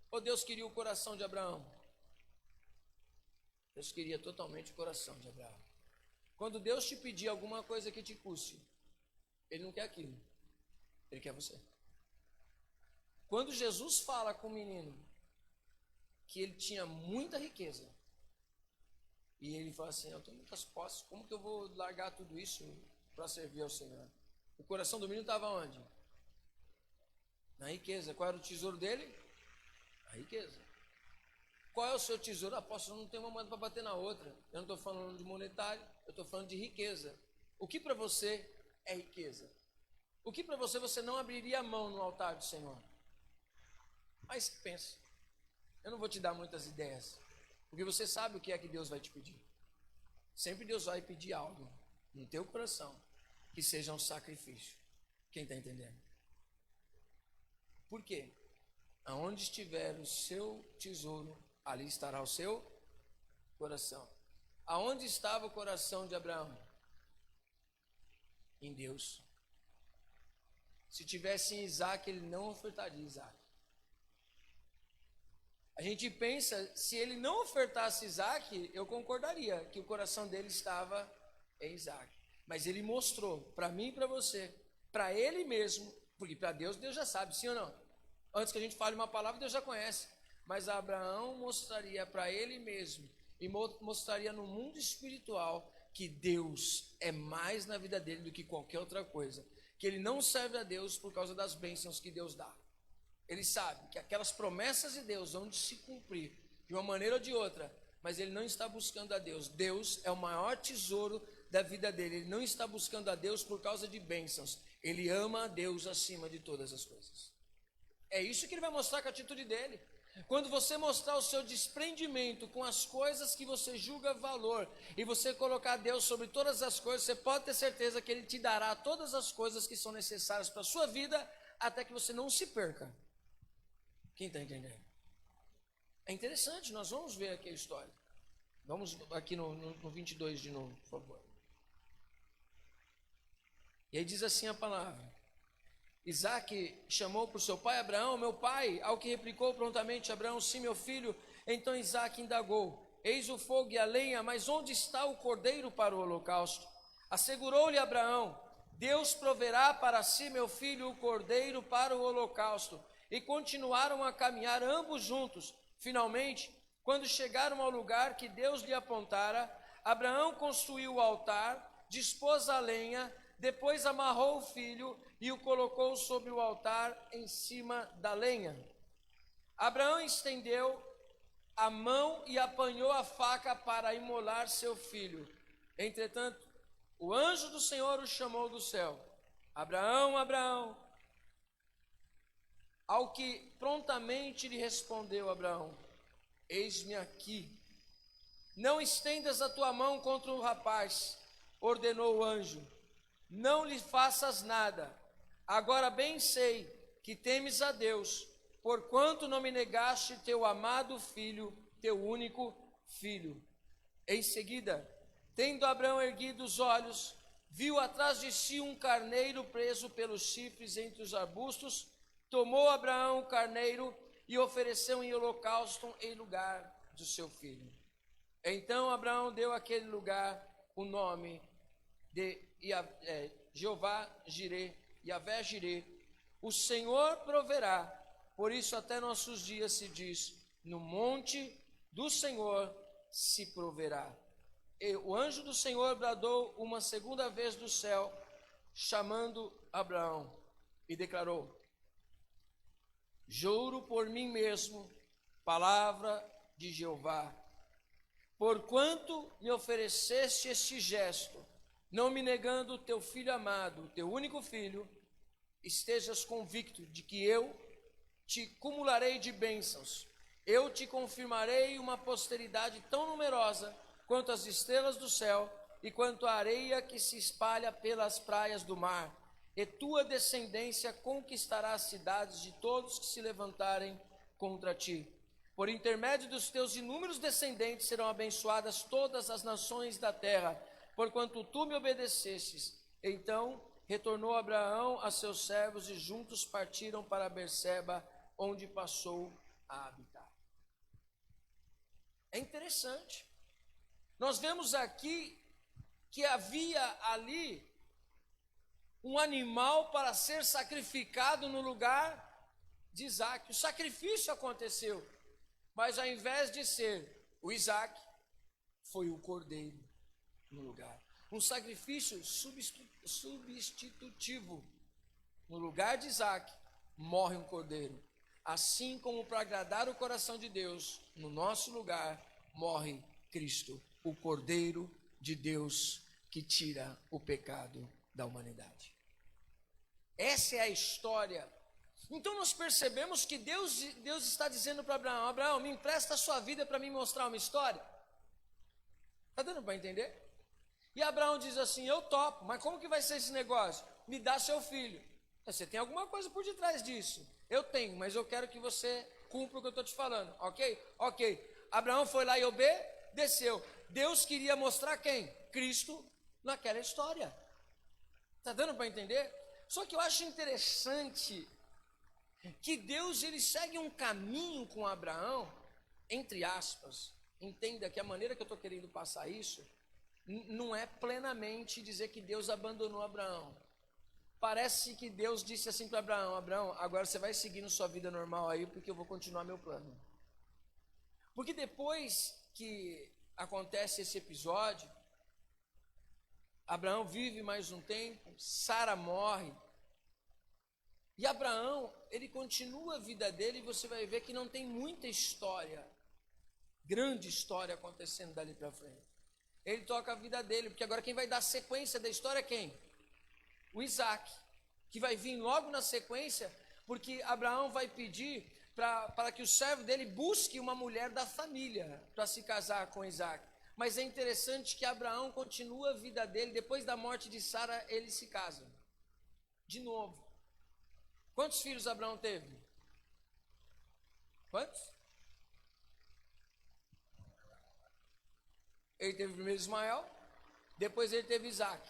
Ou Deus queria o coração de Abraão? Deus queria totalmente o coração de Abraão. Quando Deus te pedir alguma coisa que te custe, Ele não quer aquilo, Ele quer você. Quando Jesus fala com o menino que ele tinha muita riqueza, e ele fala assim, eu tenho muitas posses, como que eu vou largar tudo isso para servir ao Senhor? O coração do menino estava onde? Na riqueza. Qual era o tesouro dele? A riqueza. Qual é o seu tesouro? Apóstolo, não tem uma moeda para bater na outra. Eu não estou falando de monetário, eu estou falando de riqueza. O que para você é riqueza? O que para você não abriria a mão no altar do Senhor? Mas pensa, eu não vou te dar muitas ideias. Porque você sabe o que é que Deus vai te pedir. Sempre Deus vai pedir algo no teu coração que seja um sacrifício. Quem está entendendo? Por quê? Aonde estiver o seu tesouro, ali estará o seu coração. Aonde estava o coração de Abraão? Em Deus. Se tivesse em Isaac, ele não ofertaria Isaac. A gente pensa, se ele não ofertasse Isaac, eu concordaria que o coração dele estava em Isaac. Mas ele mostrou para mim e para você, para ele mesmo, porque para Deus, Deus já sabe, sim ou não? Antes que a gente fale uma palavra, Deus já conhece. Mas Abraão mostraria para ele mesmo e mostraria no mundo espiritual que Deus é mais na vida dele do que qualquer outra coisa. Que ele não serve a Deus por causa das bênçãos que Deus dá. Ele sabe que aquelas promessas de Deus vão se cumprir de uma maneira ou de outra, mas ele não está buscando a Deus. Deus é o maior tesouro da vida dele. Ele não está buscando a Deus por causa de bênçãos. Ele ama a Deus acima de todas as coisas. É isso que ele vai mostrar com a atitude dele. Quando você mostrar o seu desprendimento com as coisas que você julga valor e você colocar Deus sobre todas as coisas, você pode ter certeza que Ele te dará todas as coisas que são necessárias para a sua vida, até que você não se perca. Quem está entendendo? É interessante, nós vamos ver aqui a história. Vamos aqui no 22 de novo, por favor. E aí diz assim a palavra: Isaac chamou por seu pai Abraão, meu pai, ao que replicou prontamente Abraão, sim, meu filho. Então Isaac indagou: eis o fogo e a lenha, mas onde está o cordeiro para o holocausto? Assegurou-lhe Abraão: Deus proverá para si, meu filho, o cordeiro para o holocausto. E continuaram a caminhar ambos juntos. Finalmente, quando chegaram ao lugar que Deus lhe apontara, Abraão construiu o altar, dispôs a lenha, depois amarrou o filho e o colocou sobre o altar em cima da lenha. Abraão estendeu a mão e apanhou a faca para imolar seu filho. Entretanto, o anjo do Senhor o chamou do céu: Abraão, Abraão. Ao que prontamente lhe respondeu Abraão: eis-me aqui. Não estendas a tua mão contra o rapaz, ordenou o anjo. Não lhe faças nada. Agora bem sei que temes a Deus, porquanto não me negaste teu amado filho, teu único filho. Em seguida, tendo Abraão erguido os olhos, viu atrás de si um carneiro preso pelos chifres entre os arbustos. Tomou Abraão o carneiro e ofereceu em holocausto em lugar do seu filho. Então Abraão deu àquele lugar o nome de Jeová Jireh, Yahvé Jireh, o Senhor proverá. Por isso até nossos dias se diz: no monte do Senhor se proverá. E o anjo do Senhor bradou uma segunda vez do céu, chamando Abraão, e declarou: juro por mim mesmo, palavra de Jeová, porquanto me ofereceste este gesto, não me negando o teu filho amado, o teu único filho, estejas convicto de que eu te cumularei de bênçãos, eu te confirmarei uma posteridade tão numerosa quanto as estrelas do céu e quanto a areia que se espalha pelas praias do mar. E tua descendência conquistará as cidades de todos que se levantarem contra ti. Por intermédio dos teus inúmeros descendentes serão abençoadas todas as nações da terra, porquanto tu me obedecestes. Então retornou Abraão a seus servos e juntos partiram para Berseba, onde passou a habitar. É interessante. Nós vemos aqui que havia ali um animal para ser sacrificado no lugar de Isaac. O sacrifício aconteceu, mas ao invés de ser o Isaac, foi o cordeiro no lugar. Um sacrifício substitutivo. No lugar de Isaac, morre um cordeiro. Assim como para agradar o coração de Deus, no nosso lugar, morre Cristo, o Cordeiro de Deus que tira o pecado da humanidade. Essa é a história Então nós percebemos que Deus está dizendo para Abraão: Abraão, me empresta a sua vida para me mostrar uma história. Está dando para entender? E Abraão diz assim: eu topo, mas como que vai ser esse negócio? Me dá seu filho. Você tem alguma coisa por detrás disso? Eu tenho, mas eu quero que você cumpra o que eu estou te falando, ok? Ok. Abraão foi lá e obedeceu. Deus queria mostrar quem? Cristo naquela história. Está dando para entender? Só que eu acho interessante que Deus ele segue um caminho com Abraão, entre aspas. Entenda que a maneira que eu estou querendo passar isso não é plenamente dizer que Deus abandonou Abraão. Parece que Deus disse assim para Abraão: Abraão, agora você vai seguir na sua vida normal aí, porque eu vou continuar meu plano. Porque depois que acontece esse episódio, Abraão vive mais um tempo, Sara morre, e Abraão, ele continua a vida dele, e você vai ver que não tem muita história, grande história acontecendo dali para frente. Ele toca a vida dele, porque agora quem vai dar sequência da história é quem? O Isaac, que vai vir logo na sequência, porque Abraão vai pedir para que o servo dele busque uma mulher da família para se casar com Isaac. Mas é interessante que Abraão continua a vida dele, depois da morte de Sara, ele se casa de novo. Quantos filhos Abraão teve? Quantos? Ele teve primeiro Ismael, depois ele teve Isaac,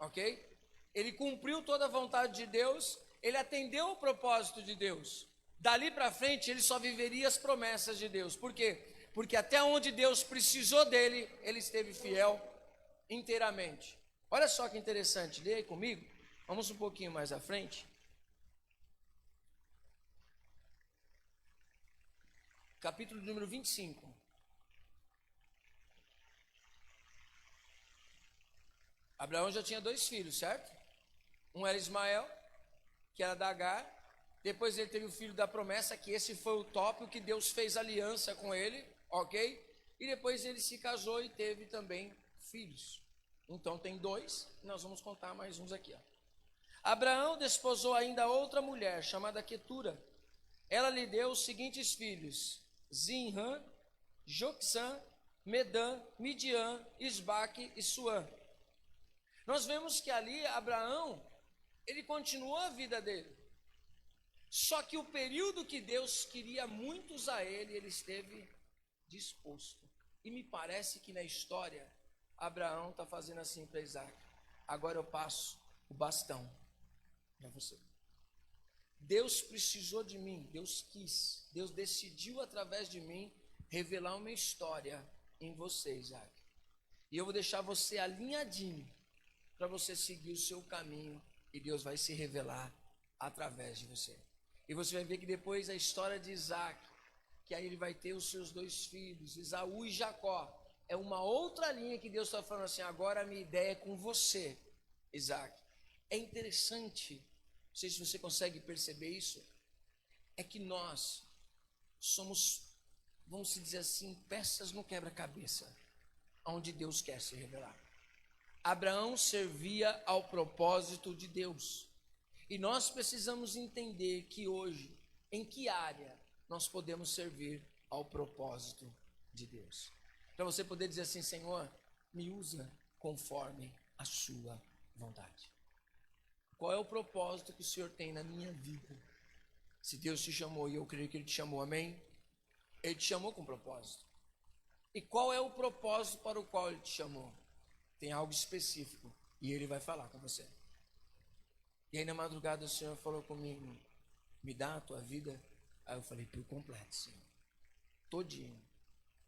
ok? Ele cumpriu toda a vontade de Deus, ele atendeu o propósito de Deus. Dali para frente ele só viveria as promessas de Deus. Por quê? Porque até onde Deus precisou dele, ele esteve fiel inteiramente. Olha só que interessante, leia aí comigo, vamos um pouquinho mais à frente. Capítulo número 25. Abraão já tinha 2 filhos, certo? Um era Ismael, que era da Agar. Depois ele teve o filho da promessa, que esse foi o tópico que Deus fez aliança com ele, ok? E depois ele se casou e teve também filhos. Então tem 2, nós vamos contar mais uns aqui. Ó. Abraão desposou ainda outra mulher, chamada Quetura. Ela lhe deu os seguintes filhos: Zinrã, Joksã, Medã, Midian, Isbaque e Suã. Nós vemos que ali Abraão, ele continuou a vida dele. Só que o período que Deus queria muito usar ele, ele esteve disposto. E me parece que na história, Abraão está fazendo assim para Isaac: agora eu passo o bastão para você. Deus precisou de mim, Deus quis, Deus decidiu através de mim revelar uma história em você, Isaac. E eu vou deixar você alinhadinho para você seguir o seu caminho e Deus vai se revelar através de você. E você vai ver que depois a história de Isaac, que aí ele vai ter os seus 2 filhos, Esaú e Jacó, é uma outra linha que Deus está falando assim: agora a minha ideia é com você, Isaac. É interessante, não sei se você consegue perceber isso, é que nós somos, vamos dizer assim, peças no quebra-cabeça, onde Deus quer se revelar. Abraão servia ao propósito de Deus. E nós precisamos entender que hoje, em que área nós podemos servir ao propósito de Deus. Para você poder dizer assim: Senhor, me usa conforme a sua vontade. Qual é o propósito que o Senhor tem na minha vida? Se Deus te chamou, e eu creio que Ele te chamou, amém? Ele te chamou com propósito. E qual é o propósito para o qual Ele te chamou? Tem algo específico e Ele vai falar com você. E aí na madrugada o Senhor falou comigo: me dá a tua vida. Aí eu falei: por completo, Senhor. Todinho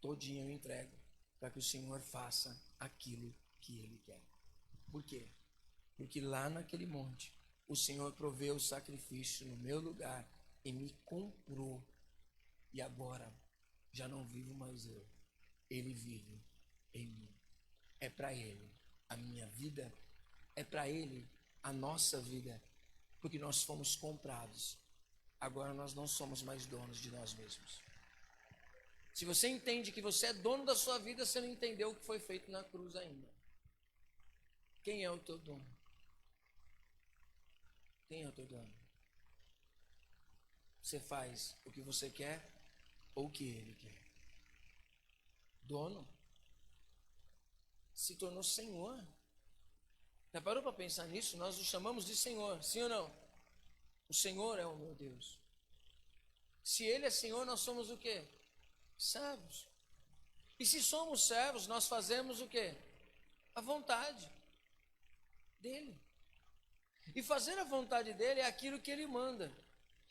eu entrego para que o Senhor faça aquilo que Ele quer. Por quê? Porque lá naquele monte o Senhor proveu o sacrifício no meu lugar e me comprou. E agora já não vivo mais eu, Ele vive em mim. É para Ele a minha vida, é para Ele a nossa vida, porque nós fomos comprados. Agora nós não somos mais donos de nós mesmos. Se você entende que você é dono da sua vida, você não entendeu o que foi feito na cruz ainda. Quem é o teu dono? Quem é o teu dono? você faz o que você quer ou o que ele quer. Dono se tornou Senhor. Já parou para pensar nisso? Nós o chamamos de Senhor, sim ou não? O Senhor é o meu Deus. Se Ele é Senhor, nós somos o quê? Servos. E se somos servos, nós fazemos o quê? A vontade dEle. E fazer a vontade dEle é aquilo que Ele manda.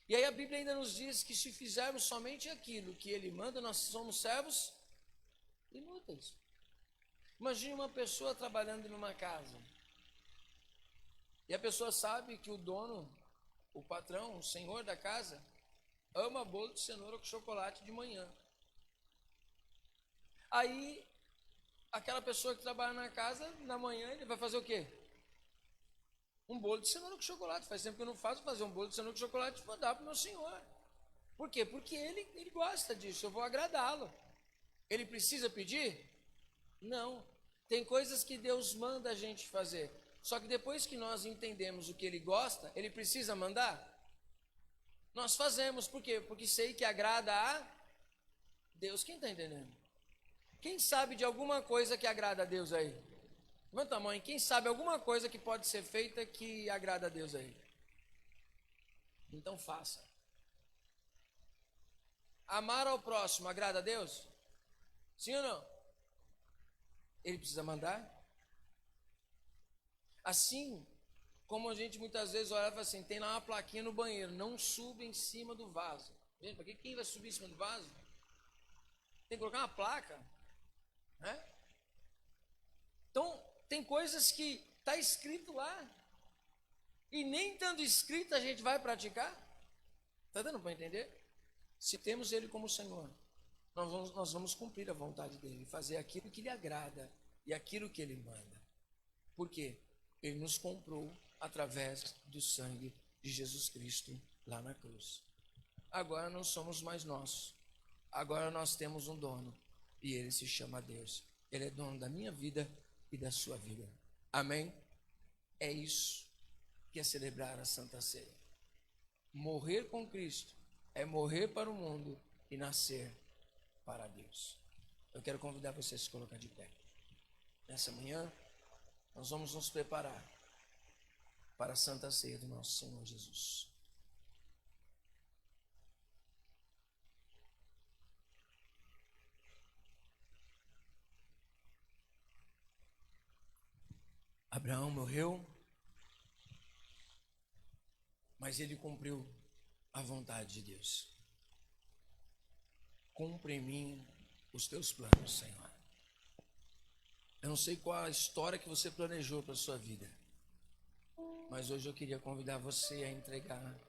E aí a Bíblia ainda nos diz que se fizermos somente aquilo que Ele manda, nós somos servos inúteis. Imagine uma pessoa trabalhando numa casa. E a pessoa sabe que o dono, o patrão, o senhor da casa, ama bolo de cenoura com chocolate de manhã. Aí, aquela pessoa que trabalha na casa, na manhã, ele vai fazer o quê? Um bolo de cenoura com chocolate. Faz tempo que eu não faço, fazer um bolo de cenoura com chocolate e vou dar para o meu senhor. Por quê? Porque ele gosta disso, eu vou agradá-lo. Ele precisa pedir? Não. Tem coisas que Deus manda a gente fazer. Só que depois que nós entendemos o que Ele gosta, Ele precisa mandar? Nós fazemos. Por quê? Porque sei que agrada a Deus. Quem está entendendo? Quem sabe de alguma coisa que agrada a Deus aí? Levanta a mão. Quem sabe alguma coisa que pode ser feita que agrada a Deus aí? Então faça. Amar ao próximo agrada a Deus? Sim ou não? Ele precisa mandar? Assim como a gente muitas vezes olha e fala assim, tem lá uma plaquinha no banheiro, não suba em cima do vaso. Gente, para quem vai subir em cima do vaso? Tem que colocar uma placa, né? Então, tem coisas que está escrito lá, e nem estando escrito a gente vai praticar. Está dando para entender? Se temos Ele como Senhor, nós vamos cumprir a vontade dEle, fazer aquilo que lhe agrada e aquilo que Ele manda. Por quê? Ele nos comprou através do sangue de Jesus Cristo lá na cruz. Agora não somos mais nossos. Agora nós temos um dono e Ele se chama Deus. Ele é dono da minha vida e da sua vida. Amém? É isso que é celebrar a Santa Ceia. Morrer com Cristo é morrer para o mundo e nascer para Deus. Eu quero convidar você a se colocar de pé. Nessa manhã, nós vamos nos preparar para a Santa Ceia do nosso Senhor Jesus. Abraão morreu, mas ele cumpriu a vontade de Deus. Cumpre em mim os teus planos, Senhor. Eu não sei qual a história que você planejou para a sua vida, mas hoje eu queria convidar você a entregar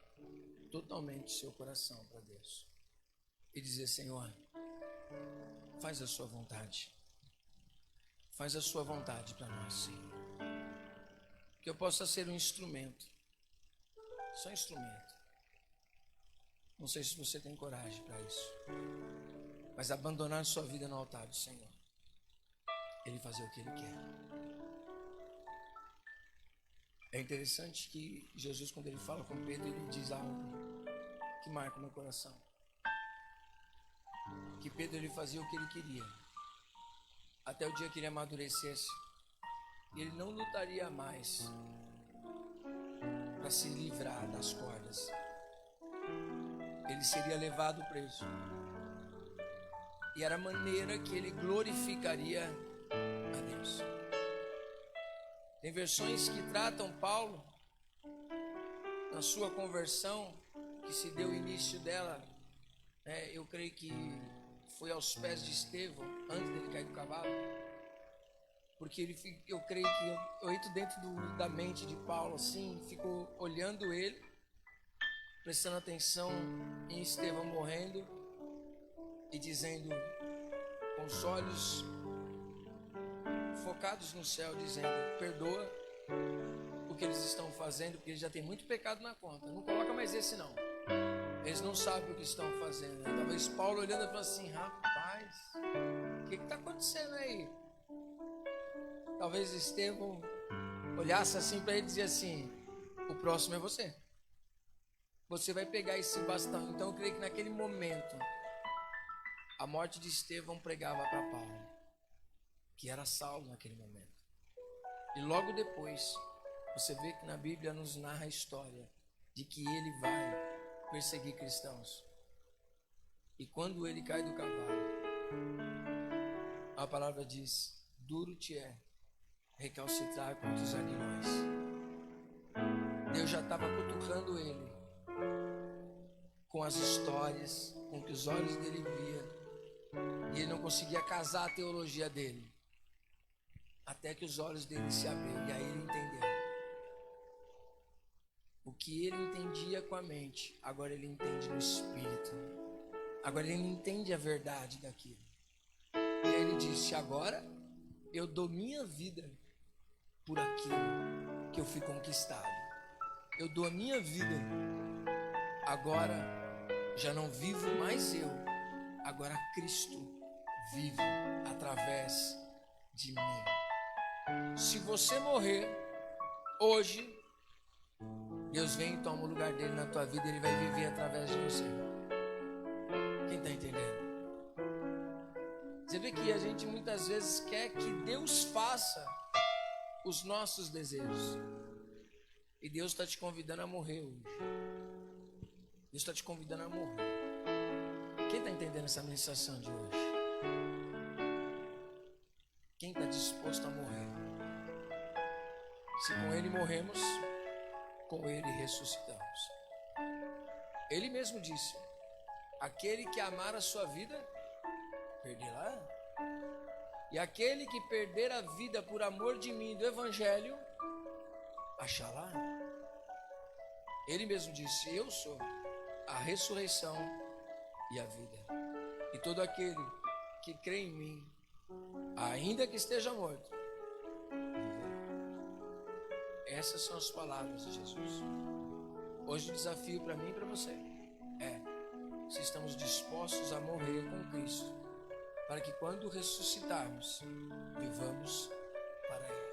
totalmente seu coração para Deus e dizer, Senhor, faz a sua vontade. Faz a sua vontade para nós, Senhor. Que eu possa ser um instrumento. Só instrumento. Não sei se você tem coragem para isso, mas abandonar sua vida no altar do Senhor. Ele fazer o que Ele quer. É interessante que Jesus, quando Ele fala com Pedro, Ele diz algo que marca o meu coração. Que Pedro, ele fazia o que ele queria, até o dia que ele amadurecesse, e ele não lutaria mais para se livrar das cordas. Ele seria levado preso, e era a maneira que ele glorificaria a Deus. Tem versões que tratam Paulo, na sua conversão, que se deu o início dela, eu creio que foi aos pés de Estevão, antes dele cair do cavalo, porque eu creio que eu entro dentro da mente de Paulo, assim, ficou olhando ele, prestando atenção em Estevão morrendo e dizendo, com os olhos focados no céu, dizendo, perdoa o que eles estão fazendo, porque eles já têm muito pecado na conta, não coloca mais esse não, eles não sabem o que estão fazendo. Talvez Paulo olhando e falando assim, rapaz, o que está acontecendo aí? Talvez Estevão olhasse assim para ele e dizia assim, o próximo é você. você vai pegar esse bastão. Então eu creio que naquele momento, a morte de Estevão pregava para Paulo, que era Saulo naquele momento. E logo depois, você vê que na Bíblia nos narra a história de que ele vai perseguir cristãos. E quando ele cai do cavalo, a palavra diz: duro te é recalcitrar contra os aguilhões. Deus já estava cutucando ele com as histórias, com o que os olhos dele via, e ele não conseguia casar a teologia dele, até que os olhos dele se abriram, e aí ele entendeu. O que ele entendia com a mente, agora ele entende no espírito. Agora ele entende a verdade daquilo. E aí ele disse: agora eu dou minha vida por aquilo que eu fui conquistado. Eu dou a minha vida. Agora já não vivo mais eu. Agora Cristo vive através de mim. Se você morrer hoje, Deus vem e toma o lugar dele na tua vida. Ele vai viver através de você. Quem está entendendo? Você vê que a gente muitas vezes quer que Deus faça os nossos desejos. E Deus está te convidando a morrer hoje. Deus está te convidando a morrer. Quem está entendendo essa ministração de hoje? Quem está disposto a morrer? Se com Ele morremos, com Ele ressuscitamos. Ele mesmo disse: aquele que amar a sua vida, perderá. E aquele que perder a vida por amor de mim e do Evangelho, achará. Ele mesmo disse: eu sou a ressurreição e a vida. E todo aquele que crê em mim, ainda que esteja morto, viverá. Essas são as palavras de Jesus. Hoje o desafio para mim e para você é se estamos dispostos a morrer com Cristo, para que quando ressuscitarmos, vivamos para Ele.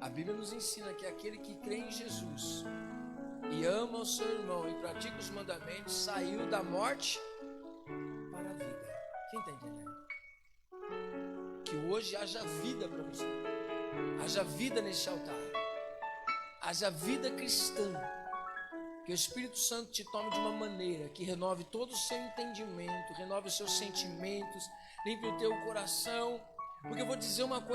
A Bíblia nos ensina que aquele que crê em Jesus e ama o seu irmão e pratica os mandamentos, saiu da morte para a vida. Quem está entendendo? Que hoje haja vida para você, haja vida neste altar, haja vida cristã. Que o Espírito Santo te tome de uma maneira que renove todo o seu entendimento, renove os seus sentimentos, limpe o teu coração. Porque eu vou dizer uma coisa.